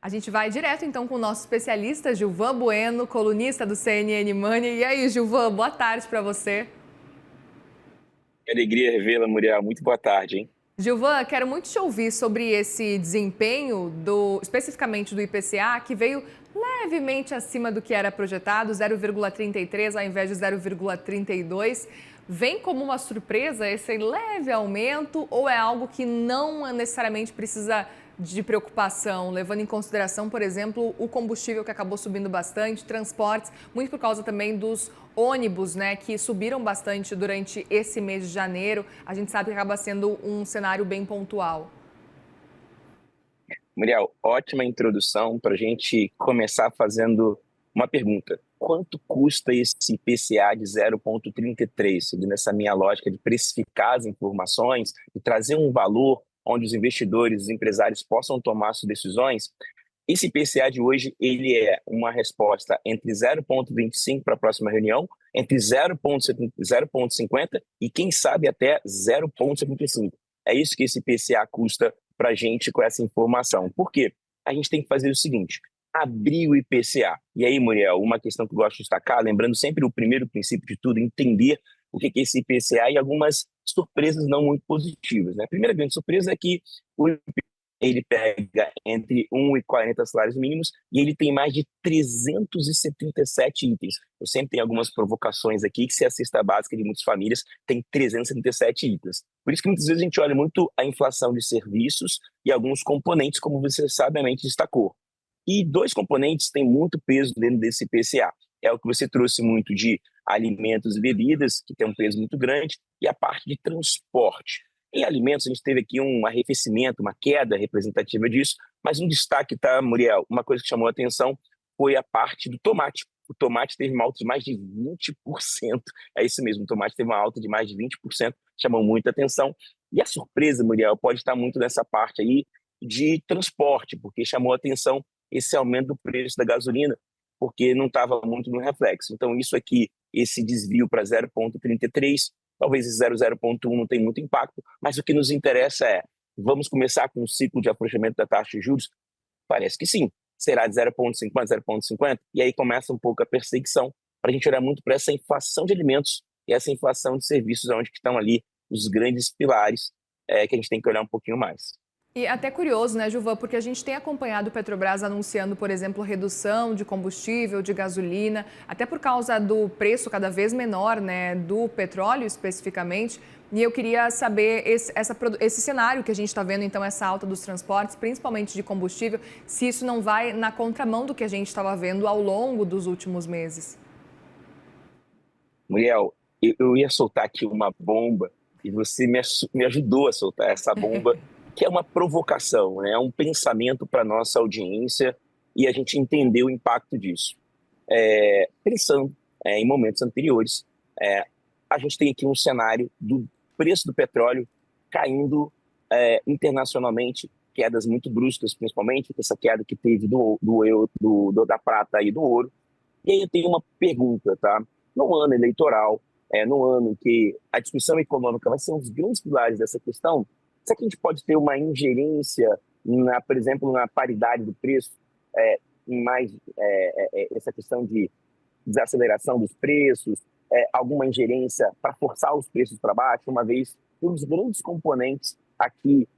A gente vai direto então com o nosso especialista Gilvan Bueno, colunista do CNN Money. E aí, Gilvan, boa tarde para você. Que alegria revê-la, Muriel. Muito boa tarde, hein? Gilvan, quero muito te ouvir sobre esse desempenho especificamente do IPCA, que veio levemente acima do que era projetado, 0,33 ao invés de 0,32. Vem como uma surpresa esse leve aumento ou é algo que não necessariamente precisa de preocupação, levando em consideração, por exemplo, o combustível que acabou subindo bastante, transportes, muito por causa também dos ônibus, né, que subiram bastante durante esse mês de janeiro. A gente sabe que acaba sendo um cenário bem pontual. Muriel, ótima introdução para a gente começar fazendo uma pergunta. Quanto custa esse IPCA de 0,33? Seguindo essa minha lógica de precificar as informações e trazer um valor onde os investidores, os empresários possam tomar suas decisões. Esse IPCA de hoje, ele é uma resposta entre 0,25 para a próxima reunião, entre 0,50 e, quem sabe, até 0,75. É isso que esse IPCA custa para a gente com essa informação. Por quê? A gente tem que fazer o seguinte, abrir o IPCA. E aí, Muriel, uma questão que eu gosto de destacar, lembrando sempre o primeiro princípio de tudo, entender o que é esse IPCA e algumas surpresas não muito positivas, né? A primeira grande surpresa é que o ele pega entre 1 e 40 salários mínimos e ele tem mais de 377 itens. Eu sempre tenho algumas provocações aqui que se a cesta básica de muitas famílias tem 377 itens. Por isso que muitas vezes a gente olha muito a inflação de serviços e alguns componentes, como você sabiamente destacou. E dois componentes têm muito peso dentro desse IPCA. É o que você trouxe muito de alimentos e bebidas, que tem um peso muito grande, e a parte de transporte. Em alimentos, a gente teve aqui um arrefecimento, uma queda representativa disso, mas um destaque, tá, Muriel? Uma coisa que chamou a atenção foi a parte do tomate. O tomate teve uma alta de mais de 20%. É isso mesmo, o tomate teve uma alta de mais de 20%, chamou muita atenção. E a surpresa, Muriel, pode estar muito nessa parte aí de transporte, porque chamou a atenção esse aumento do preço da gasolina, porque não estava muito no reflexo. Então, isso aqui, esse desvio para 0,33, talvez esse 0,1 não tenha muito impacto, mas o que nos interessa é, vamos começar com um ciclo de afrouxamento da taxa de juros? Parece que sim. Será de 0,50, 0,50? E aí começa um pouco a perseguição para a gente olhar muito para essa inflação de alimentos e essa inflação de serviços, onde que estão ali os grandes pilares que a gente tem que olhar um pouquinho mais. E até curioso, né, Gilvan, porque a gente tem acompanhado o Petrobras anunciando, por exemplo, redução de combustível, de gasolina, até por causa do preço cada vez menor, né, do petróleo especificamente. E eu queria saber esse cenário que a gente está vendo, então, essa alta dos transportes, principalmente de combustível, se isso não vai na contramão do que a gente estava vendo ao longo dos últimos meses. Muriel, eu ia soltar aqui uma bomba e você me ajudou a soltar essa bomba, que é uma provocação, né? É um pensamento para a nossa audiência e a gente entender o impacto disso. Pensando em momentos anteriores, a gente tem aqui um cenário do preço do petróleo caindo internacionalmente, quedas muito bruscas, principalmente essa queda que teve da prata e do ouro. E aí eu tenho uma pergunta, tá? No ano eleitoral, no ano que a discussão econômica vai ser um dos grandes pilares dessa questão, será que a gente pode ter uma ingerência, por exemplo, na paridade do preço, em mais essa questão de desaceleração dos preços, alguma ingerência para forçar os preços para baixo, uma vez que um dos grandes componentes aqui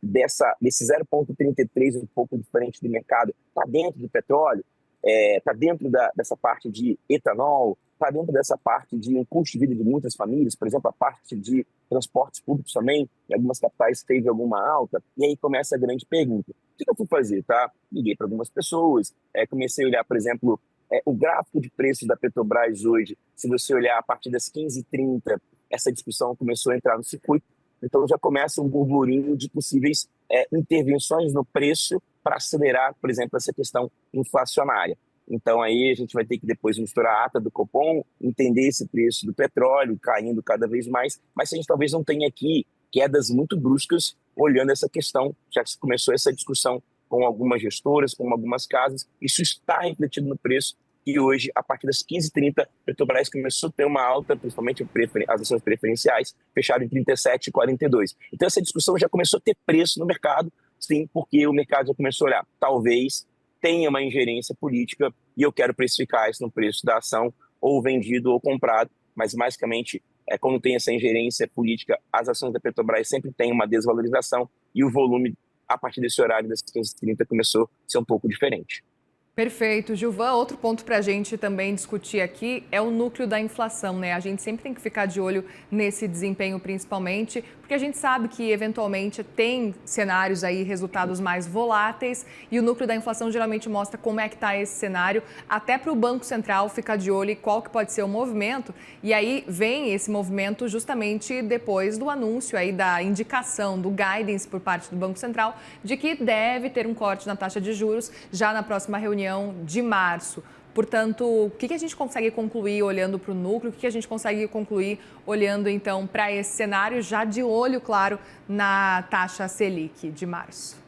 desse 0,33, um pouco diferente do mercado, está dentro do petróleo, está dentro dessa parte de etanol, está dentro dessa parte de um custo de vida de muitas famílias, por exemplo, a parte de transportes públicos também, em algumas capitais teve alguma alta, e aí começa a grande pergunta. O que eu fui fazer, tá? Liguei para algumas pessoas, comecei a olhar, por exemplo, o gráfico de preços da Petrobras hoje, se você olhar a partir das 15h30, essa discussão começou a entrar no circuito, então já começa um burburinho de possíveis intervenções no preço para acelerar, por exemplo, essa questão inflacionária. Então aí a gente vai ter que depois misturar a ata do Copom, entender esse preço do petróleo caindo cada vez mais, mas a gente talvez não tenha aqui quedas muito bruscas olhando essa questão, já que começou essa discussão com algumas gestoras, com algumas casas, isso está refletido no preço e hoje, a partir das 15h30, a Petrobras começou a ter uma alta, principalmente as ações preferenciais, fecharam em 37,42. Então essa discussão já começou a ter preço no mercado, Sim, porque o mercado já começou a olhar. Talvez tenha uma ingerência política e eu quero precificar isso no preço da ação, ou vendido ou comprado, mas basicamente, quando tem essa ingerência política, as ações da Petrobras sempre têm uma desvalorização e o volume, a partir desse horário das 15h30, começou a ser um pouco diferente. Perfeito, Gilvan. Outro ponto para a gente também discutir aqui é o núcleo da inflação, né? A gente sempre tem que ficar de olho nesse desempenho, principalmente, porque a gente sabe que eventualmente tem cenários aí, resultados mais voláteis, e o núcleo da inflação geralmente mostra como é que está esse cenário, até para o Banco Central ficar de olho em qual que pode ser o movimento. E aí vem esse movimento justamente depois do anúncio aí da indicação, do guidance por parte do Banco Central, de que deve ter um corte na taxa de juros já na próxima reunião de março. Portanto, o que a gente consegue concluir olhando para o núcleo? O que a gente consegue concluir olhando, então, para esse cenário, já de olho, claro, na taxa Selic de março?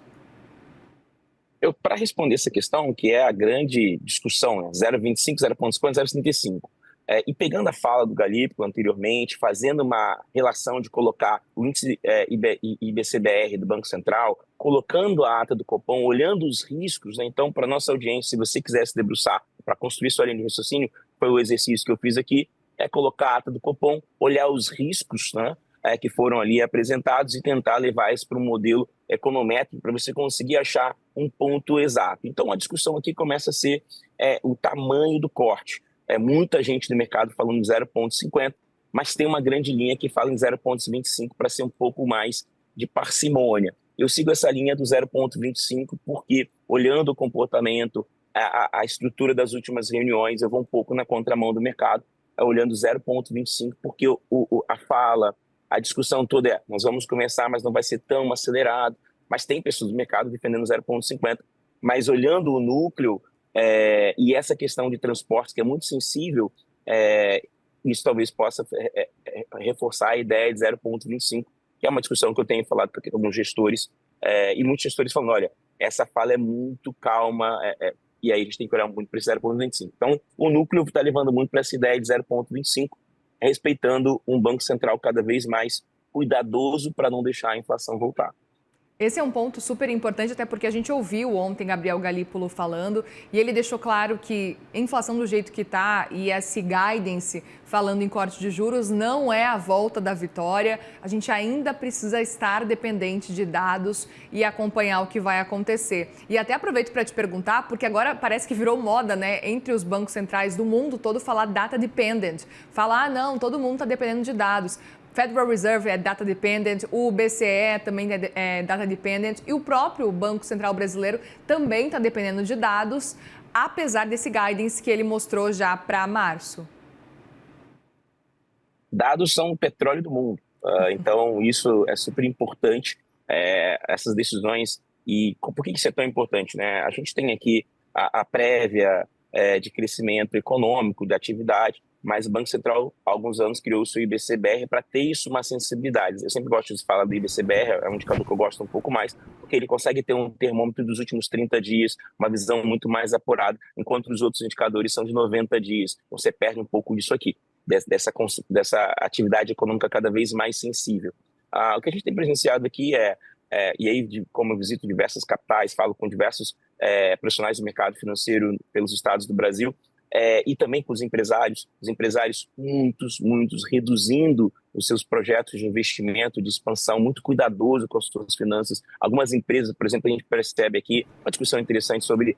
Para responder essa questão, que é a grande discussão, né? 0,25, 0,50, 0,75. E pegando a fala do Galípolo anteriormente, fazendo uma relação de colocar o índice IBCBR do Banco Central, colocando a ata do Copom, olhando os riscos, né? Então, para nossa audiência, se você quiser se debruçar para construir sua linha de raciocínio, foi o exercício que eu fiz aqui, é colocar a ata do Copom, olhar os riscos, né, que foram ali apresentados e tentar levar isso para um modelo econométrico para você conseguir achar um ponto exato. Então, a discussão aqui começa a ser o tamanho do corte. Muita gente do mercado falando de 0,50, mas tem uma grande linha que fala em 0,25 para ser um pouco mais de parcimônia. Eu sigo essa linha do 0,25 porque, olhando o comportamento, a estrutura das últimas reuniões, eu vou um pouco na contramão do mercado, olhando 0,25, porque a fala, a discussão toda nós vamos começar, mas não vai ser tão acelerado, mas tem pessoas do mercado defendendo 0,50, mas olhando o núcleo, e essa questão de transportes, que é muito sensível, isso talvez possa reforçar a ideia de 0,25, que é uma discussão que eu tenho falado com alguns gestores, e muitos gestores falando, olha, essa fala é muito calma, e aí a gente tem que olhar muito para esse 0,25. Então, o núcleo está levando muito para essa ideia de 0,25, respeitando um Banco Central cada vez mais cuidadoso para não deixar a inflação voltar. Esse é um ponto super importante, até porque a gente ouviu ontem Gabriel Galípolo falando e ele deixou claro que a inflação do jeito que está e esse guidance falando em corte de juros não é a volta da vitória. A gente ainda precisa estar dependente de dados e acompanhar o que vai acontecer. E até aproveito para te perguntar, porque agora parece que virou moda, né, entre os bancos centrais do mundo todo falar data dependent. Falar, não, todo mundo está dependendo de dados. Federal Reserve é data dependent, o BCE também é data dependent e o próprio Banco Central Brasileiro também está dependendo de dados, apesar desse guidance que ele mostrou já para março. Dados são o petróleo do mundo, então isso é super importante, essas decisões. E por que isso é tão importante, né? A gente tem aqui a prévia de crescimento econômico, de atividade, mas o Banco Central, há alguns anos, criou o seu IBCBR para ter isso uma sensibilidade. Eu sempre gosto de falar do IBCBR, é um indicador que eu gosto um pouco mais, porque ele consegue ter um termômetro dos últimos 30 dias, uma visão muito mais apurada, enquanto os outros indicadores são de 90 dias. Então, você perde um pouco disso aqui, dessa atividade econômica cada vez mais sensível. O que a gente tem presenciado aqui e aí, como eu visito diversas capitais, falo com diversos profissionais do mercado financeiro pelos estados do Brasil, e também com os empresários muitos reduzindo os seus projetos de investimento, de expansão, muito cuidadoso com as suas finanças. Algumas empresas, por exemplo, a gente percebe aqui uma discussão interessante sobre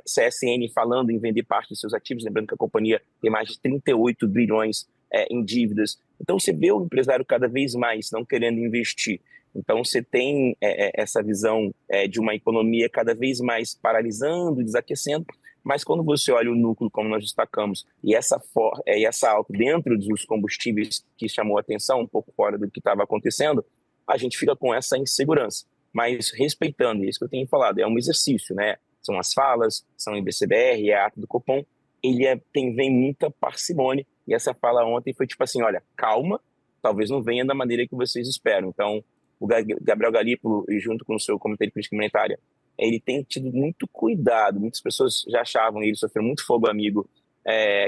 CSN falando em vender parte dos seus ativos, lembrando que a companhia tem mais de 38 bilhões em dívidas. Então, você vê o empresário cada vez mais não querendo investir. Então, você tem essa visão de uma economia cada vez mais paralisando, desaquecendo, mas quando você olha o núcleo, como nós destacamos, e essa alta dentro dos combustíveis que chamou a atenção, um pouco fora do que estava acontecendo, a gente fica com essa insegurança. Mas respeitando, isso que eu tenho falado, é um exercício, né? São as falas, são o IBCBR, é a ata do Copom, vem muita parcimônia, e essa fala ontem foi tipo assim, olha, calma, talvez não venha da maneira que vocês esperam. Então, o Gabriel Galípolo, junto com o seu Comitê de Política Monetária, ele tem tido muito cuidado. Muitas pessoas já achavam ele sofreu muito fogo amigo,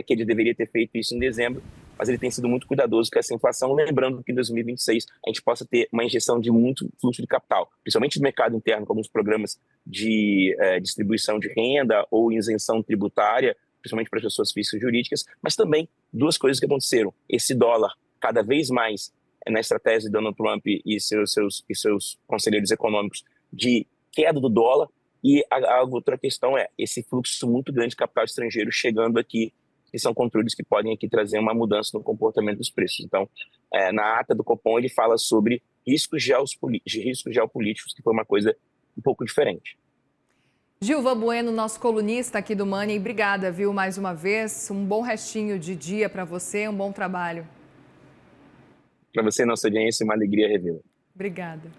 que ele deveria ter feito isso em dezembro, mas ele tem sido muito cuidadoso com essa inflação, lembrando que em 2026 a gente possa ter uma injeção de muito fluxo de capital, principalmente no mercado interno, com alguns programas de distribuição de renda ou isenção tributária, principalmente para as pessoas físicas e jurídicas, mas também duas coisas que aconteceram. Esse dólar, cada vez mais, na estratégia de Donald Trump e seus conselheiros econômicos, de queda do dólar, e a outra questão é esse fluxo muito grande de capital estrangeiro chegando aqui, que são controles que podem aqui trazer uma mudança no comportamento dos preços. Então, na ata do Copom, ele fala sobre riscos geopolíticos, que foi uma coisa um pouco diferente. Gilvan Bueno, nosso colunista aqui do Money, obrigada, viu, mais uma vez. Um bom restinho de dia para você, um bom trabalho. Para você, nossa audiência, uma alegria revê-la. Obrigada.